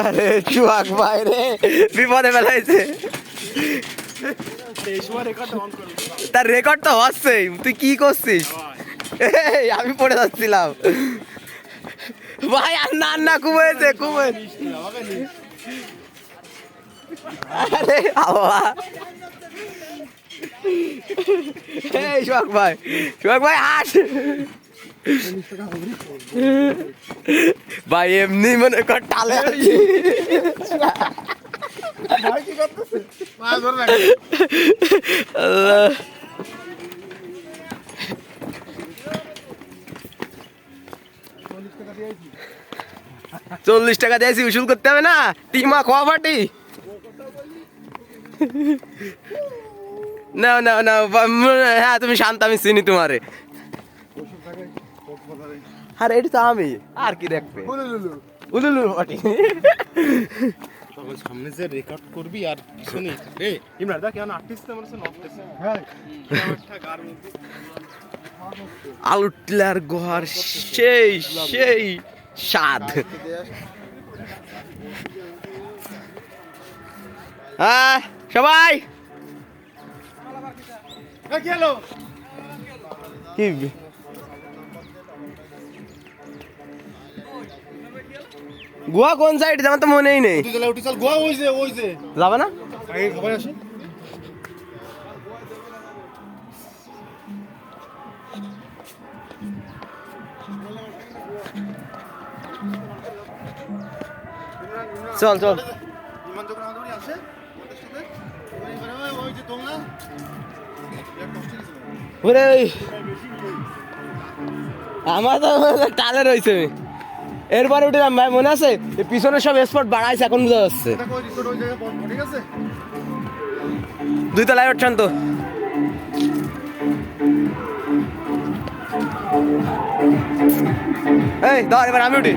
আরে চুয়াক ভাই রে বিপদে ফেলাইছে। তার রেকর্ড তো হচ্ছে, তুই কি করছিস? এই আমি পড়ে যাচ্ছিলাম ভাই। আর না না খুব হয়েছে, খুব আরে হাওয়া। এই সোহাগ ভাই, সোহাগ ভাই হাস ভাই, এমনি মনে কর টালে আছি। 40 টাকা দিয়েছি, উসুল করতে হবে না? টিমা খোয়া পার্টি। না না না, হ্যাঁ তুমি শান্ত, আমি চিনি তোমারে। আরে এটা তো আমি, আর কি দেখবে উলুলু পার্টি। সামনে যে রেকর্ড করবি আর শুনি রে ইমরান দা কেন আর্টিস্ট আমার সে নকতেছে। হ্যাঁ আলুটলার গোহার সেই সেই স্বাদ। হ্যাঁ সবাই কি গোয়া কোন সাইড আমার তো মনেই নেই। গোয়া ওই যে যাবে না? আগে খাবার আসে। চল চল। বিমান যখন আমাদের বাড়ি আসে ওদের সাথে ওই যে তোমরা ওরে আমার তো টালে রয়েছে। এরপরে উঠে ভাই মনে আছে পিছনে সব স্পট বাড়াইছে, এখন বোঝা যাচ্ছে। ঠিক আছে 2 তলায় উঠছেন তো। এই ধর এবার আমি উঠি।